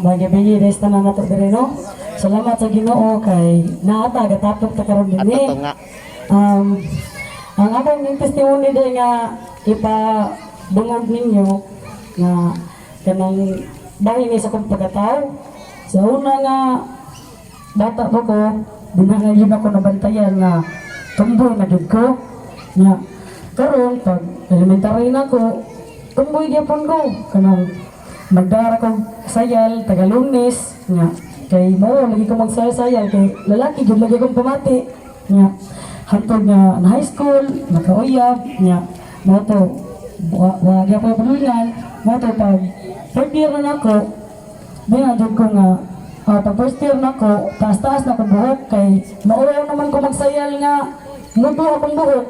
bagi-bagi des tanan nato diri no. Salamat sa Ginoo kay naata gatapok ta karon dinhi. Ato nga. Ang akong testimony din nga ipadungog ninyo nga kanang dahil ni sa kong pagkatao. Sa una nga bata pa ko, dinangayon ako nabantayan nga tumboy na gid ko. Nga karon pag elementary na ko, tumboy gyapon ko kanang magdara ko sayal taga Lunes nga kay mao lagi ko magsayal kay lalaki jud lagi kong pamati nga hantod nga na high school nakauyab nga mo to wa gyapon pulunan mo to pag third year na nako binadod ko nga pag first year nako taas-taas na ko buhok kay maulaw naman ko magsayal nga mudo akong buhok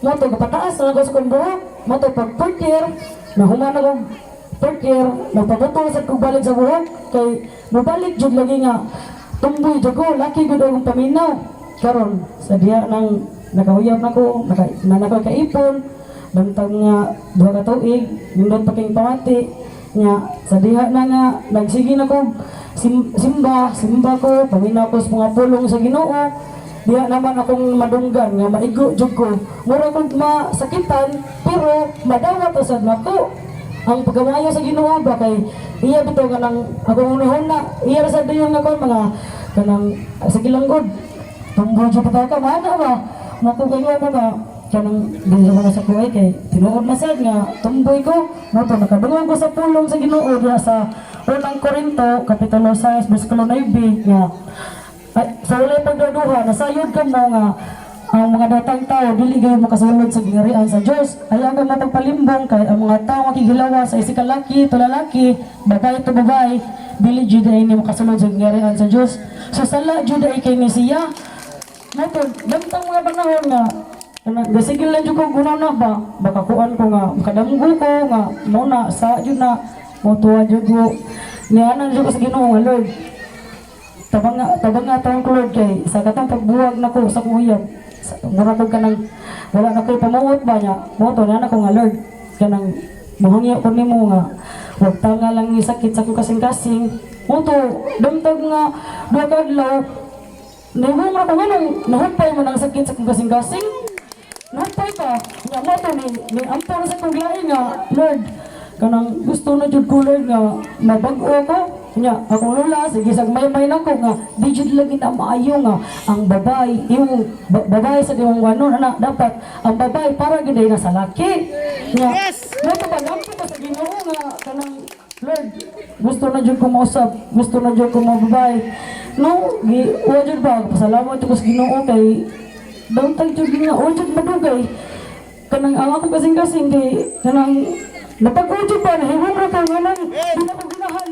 mo to kapataas na ko sa kong buhok mo to pag third year nahuman ako third year nagpabutol sa kong balik sa buhok kay mabalik jud lagi nga tumboy jud ko laki gud akong paminaw karon sa diha nang nakahuyab nako nako kaipon bantang nga duha ka tuig nindot pa king pamati nya sa diha na nga nagsige na ko simba ko paminaw ko sa mga pulong sa Ginoo diha naman akong madunggan nga maigo jud ko mura kong masakitan pero madawat usad nako ang pagkamayo sa Ginoo ba kay iya bitaw kanang akong unahuna iya ra sa dayon nga kon mga kanang sige lang gud tumboy jud ka mana ba mako kayo ba kanang dili ko sa kuway kay tinuod na sad nga tumboy ko mo to nakadungog ko sa pulong sa Ginoo diha sa unang Korinto kapitulo 6 bersikulo 9 nga sa ulay pagduduha nasayod ka mo nga ang mga datang tao dili gyud makasulod sa gingharian sa Dios ayaw ka mapagpalimbong kay ang mga tao makigilawa sa isa ka laki to lalaki babae to babae dili jud ay ni makasulod sa gingharian sa Dios so sala jud ay kay ni siya nato bantang mga panahon nga gasigil lang jud ko gunana ba baka kuan ko nga makadamgo ko nga mo na sa jud na mo tuwa jud ko nianan jud ko sa Ginoo nga Lord tabang nga taong ko Lord kay sa katong pagbuwag nako sa kuyab mura ko kanang wala na ko'y pamuot ba niya mo to na ko nga Lord kanang muhangyo ko nimo nga wag tanga lang ni sakit sa kong kasing-kasing mo to damtag nga duha ka adlaw nahimong ra ko nganong nahumpay mo ng sakit sa kong kasing-kasing nahumpay pa nga mo to ni ampor sa kong lain nga Lord kanang gusto na jud ko Lord nga mabag-o ko nya akong lola sige sag may nako nga di jud lagi na maayo nga ang babae yung babae sa dimong wanon ana dapat ang babae para gid na sa laki nya mo to ba lampo ko sa Ginoo nga kanang Lord gusto na jud ko mausap gusto na jud ko mababae no gi wa jud ba pasalamat ko sa Ginoo kay dawtag jud nga o jud madugay kanang ang ako kasing-kasing kay kanang napag-ujud ba nahimong ra ka nga nang di na ko ginahan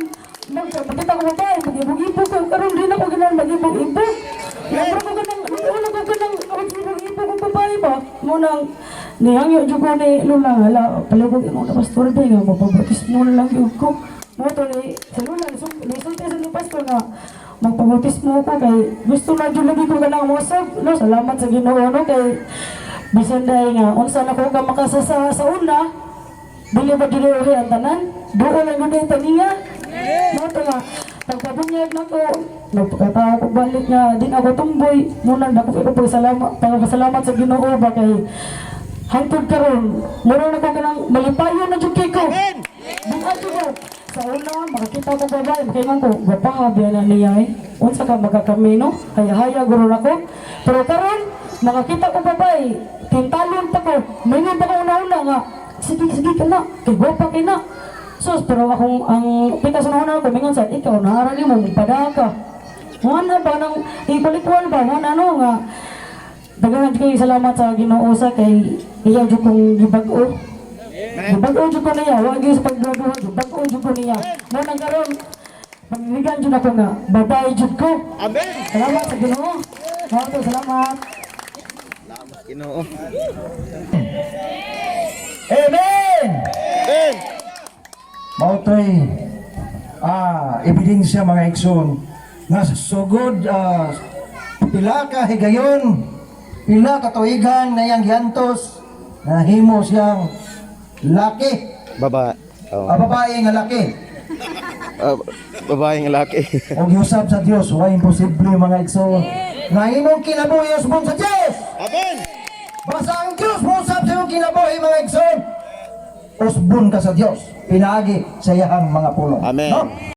magkita ko babae, mag-ibog-ibog ko, karoon din ako ganun mag-ibog-ibog. Nagpro ko ganun, wala ko ganun, mag-ibog-ibog ang babae ba? Munang, nihangyo dyan ko ni Lula, hala, palagog yung mga pastor din, nga, mapabatis mo na lang yung ko. Mo to ni, sa Lula, nisulti sa ni pastor nga, magpabatis mo ko, kay gusto na dyan lagi ko ganang musag, no, salamat sa Ginoo, no, kay bisan dahil nga, unsa na ko ka makasasa sa una, dili ba dili ang tanan, doon lang yun yung taniya, Moto nga, pagpabunyag na ko, nagpakatawa ko balik nga, din ako tumboy, muna na ko pagpasalamat sa Ginoo ba kay hangtod karon, muna na ko ganang malipayo na dyan kay ko. Bukas ko, sa una, makakita ko babae, kailan ko, wapahabiyan na niya unsa ka magkakamino, haya-haya guro na ko. Pero karon, makakita ko babae, tintalon pa ko, mayroon pa ko una-una nga, sige ka na, kay gwapa kay na. Sus, pero akong ang pitas na una ko, mingon sa ikaw, naharali mo, magpada ka. Mana ba nang ibalikwal ba, mana ano nga. Dagangan kayo salamat sa Ginoo sa kay iya jud kong gibag-o. Gibag-o jud ko niya, wag gyud sa pagduduha, gibag-o jud ko niya. Mo nang karon, pagnigan jud ako nga, babae jud ko. Amen. Salamat sa Ginoo. Salamat, salamat. Salamat Ginoo. Amen! Amen. Mautoy ebidensya mga igsoon nga sugod pila ka higayon pila ka tuigan na iyang giantos na himo siyang laki Baba. Oh. babae nga laki Babaeng laki. O giusap sa Dios, wa imposible mga igsoon. Nga imong kinabuhi usbon sa Dios. Amen. Basta ang Dios mo usap sa imong kinabuhi mga igsoon. Usbon ka sa Dios. Pinaagi sa iyang mga pulong. Amen. No?